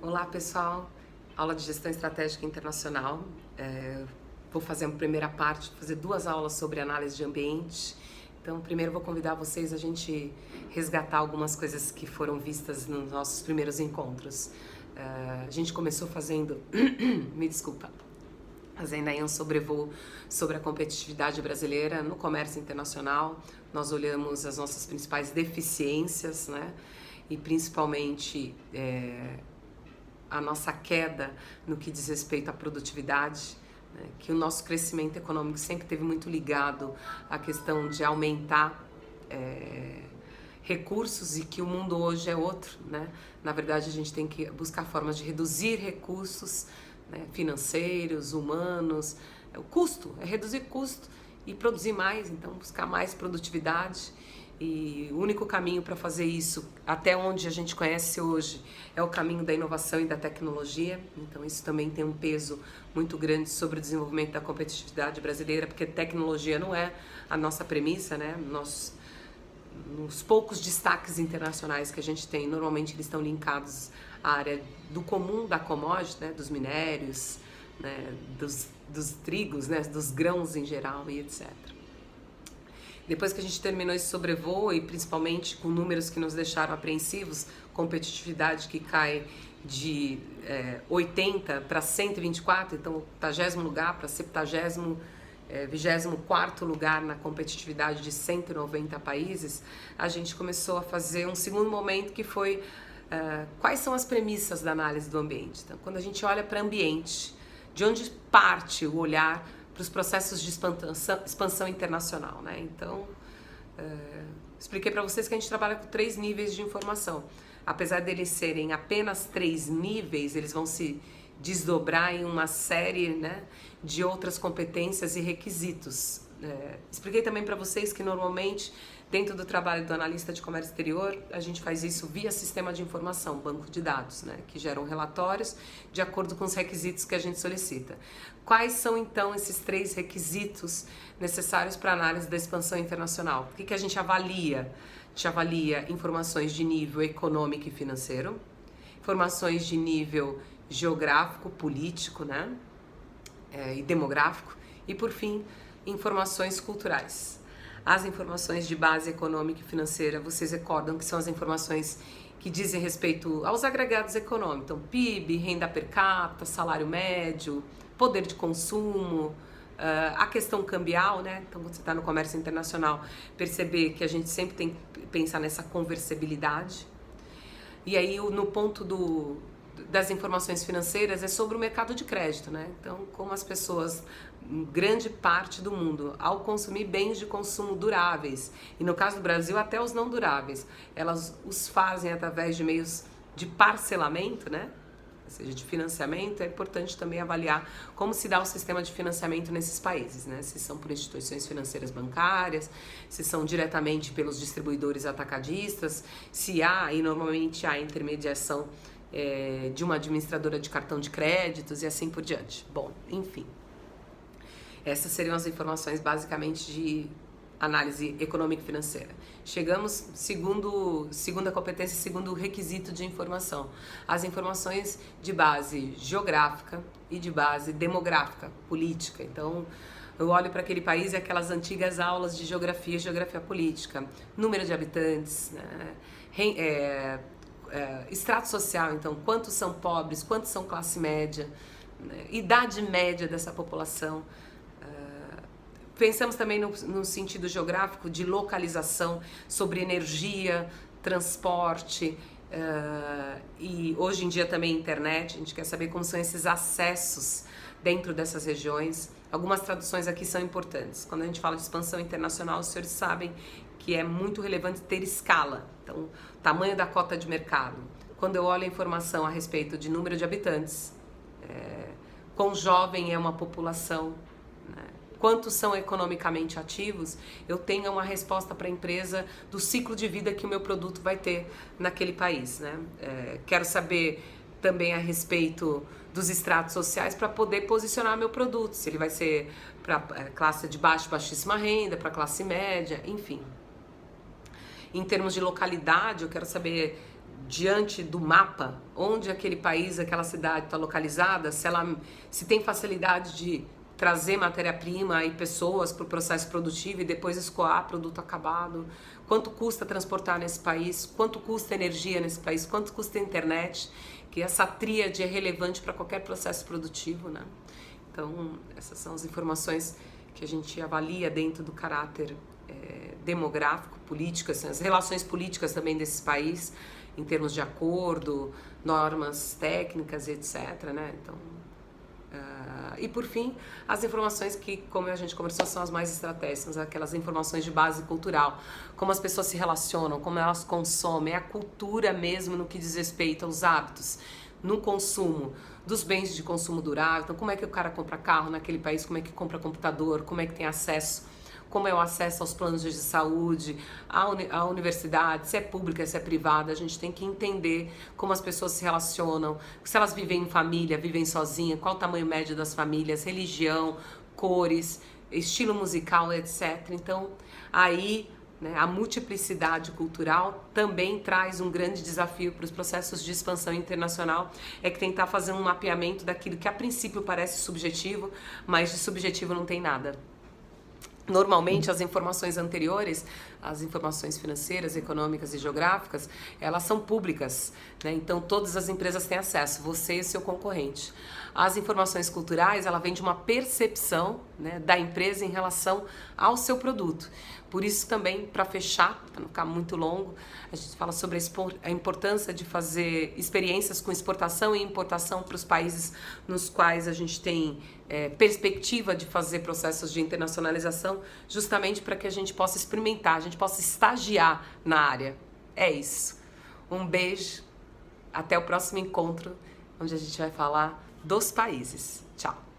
Olá pessoal, aula de gestão estratégica internacional. Vou fazer uma primeira parte, vou fazer 2 aulas sobre análise de ambiente. Então, primeiro vou convidar vocês a gente resgatar algumas coisas que foram vistas nos nossos primeiros encontros. A gente começou fazendo, me desculpa, fazendo aí um sobrevoo sobre a competitividade brasileira no comércio internacional. Nós olhamos as nossas principais deficiências, né? E principalmente a nossa queda no que diz respeito à produtividade, né? Que o nosso crescimento econômico sempre teve muito ligado à questão de aumentar recursos e que o mundo hoje é outro, né? Na verdade, a gente tem que buscar formas de reduzir recursos, né, financeiros, humanos. O custo, é reduzir custo e produzir mais, então buscar mais produtividade. E o único caminho para fazer isso, até onde a gente conhece hoje, é o caminho da inovação e da tecnologia. Então isso também tem um peso muito grande sobre o desenvolvimento da competitividade brasileira, porque tecnologia não é a nossa premissa, né? Nos poucos destaques internacionais que a gente tem, normalmente eles estão linkados à área do comum, da commodity, né? Dos minérios, né? Dos trigos, né? Dos grãos em geral e etc. Depois que a gente terminou esse sobrevoo, e principalmente com números que nos deixaram apreensivos, competitividade que cai de 80 para 124, então 80º lugar para 70º, 24º lugar na competitividade de 190 países, a gente começou a fazer um segundo momento que foi quais são as premissas da análise do ambiente. Então, quando a gente olha para ambiente, de onde parte o olhar para os processos de expansão internacional, né? Então, expliquei para vocês que a gente trabalha com 3 níveis de informação. Apesar deles serem apenas 3 níveis, eles vão se desdobrar em uma série, né, de outras competências e requisitos. Expliquei também para vocês que normalmente dentro do trabalho do analista de comércio exterior, a gente faz isso via sistema de informação, banco de dados, né, que geram relatórios de acordo com os requisitos que a gente solicita. Quais são, então, esses 3 requisitos necessários para a análise da expansão internacional? O que a gente avalia? A gente avalia informações de nível econômico e financeiro, informações de nível geográfico, político, né, e demográfico, e, por fim, informações culturais. As informações de base econômica e financeira, vocês recordam que são as informações que dizem respeito aos agregados econômicos. Então, PIB, renda per capita, salário médio, poder de consumo, a questão cambial, né? Então, quando você está no comércio internacional, perceber que a gente sempre tem que pensar nessa conversibilidade. E aí, no ponto das informações financeiras, é sobre o mercado de crédito, né? Então, como as pessoas, grande parte do mundo, ao consumir bens de consumo duráveis, e no caso do Brasil até os não duráveis, elas os fazem através de meios de parcelamento, né? Ou seja, de financiamento. É importante também avaliar como se dá o sistema de financiamento nesses países, né? Se são por instituições financeiras bancárias, se são diretamente pelos distribuidores atacadistas, se há, e normalmente há intermediação de uma administradora de cartão de créditos e assim por diante. Bom, enfim. Essas seriam as informações basicamente de análise econômica e financeira. Chegamos, segunda competência, segundo requisito de informação, as informações de base geográfica e de base demográfica, política. Então, eu olho para aquele país e aquelas antigas aulas de geografia e geografia política, número de habitantes, né? Extrato social, então, quantos são pobres, quantos são classe média, né? Idade média dessa população. Pensamos também no sentido geográfico de localização, sobre energia, transporte, e hoje em dia também internet. A gente quer saber como são esses acessos dentro dessas regiões. Algumas traduções aqui são importantes. Quando a gente fala de expansão internacional, os senhores sabem que é muito relevante ter escala. Então, tamanho da cota de mercado. Quando eu olho a informação a respeito de número de habitantes, quão jovem é uma população, né? Quantos são economicamente ativos, eu tenho uma resposta para a empresa do ciclo de vida que o meu produto vai ter naquele país, né? Quero saber também a respeito dos estratos sociais para poder posicionar meu produto, se ele vai ser para classe de baixíssima renda, para classe média, enfim. Em termos de localidade, eu quero saber diante do mapa, onde aquele país, aquela cidade está localizada, se tem facilidade de trazer matéria-prima e pessoas para o processo produtivo e depois escoar produto acabado, quanto custa transportar nesse país, quanto custa energia nesse país, quanto custa a internet, que essa tríade é relevante para qualquer processo produtivo, né? Então, essas são as informações que a gente avalia dentro do caráter demográfico, político, assim, as relações políticas também desse país, em termos de acordo, normas técnicas, etc., né? Então, e por fim, as informações que, como a gente conversou, são as mais estratégicas, aquelas informações de base cultural, como as pessoas se relacionam, como elas consomem, a cultura mesmo no que diz respeito aos hábitos, no consumo dos bens de consumo durável. Então, como é que o cara compra carro naquele país, como é que compra computador, como é que tem acesso, como é o acesso aos planos de saúde, à universidade, se é pública, se é privada. A gente tem que entender como as pessoas se relacionam, se elas vivem em família, vivem sozinhas, qual o tamanho médio das famílias, religião, cores, estilo musical, etc. Então, aí, né, a multiplicidade cultural também traz um grande desafio para os processos de expansão internacional, é que tentar fazer um mapeamento daquilo que a princípio parece subjetivo, mas de subjetivo não tem nada. Normalmente as informações anteriores, as informações financeiras, econômicas e geográficas, elas são públicas, né? Então todas as empresas têm acesso, você e seu concorrente. As informações culturais, ela vem de uma percepção, né, da empresa em relação ao seu produto. Por isso também, para fechar, para não ficar muito longo, a gente fala sobre a importância de fazer experiências com exportação e importação para os países nos quais a gente tem perspectiva de fazer processos de internacionalização, justamente para que a gente possa experimentar, a gente possa estagiar na área. É isso. Um beijo, até o próximo encontro, onde a gente vai falar dos países. Tchau!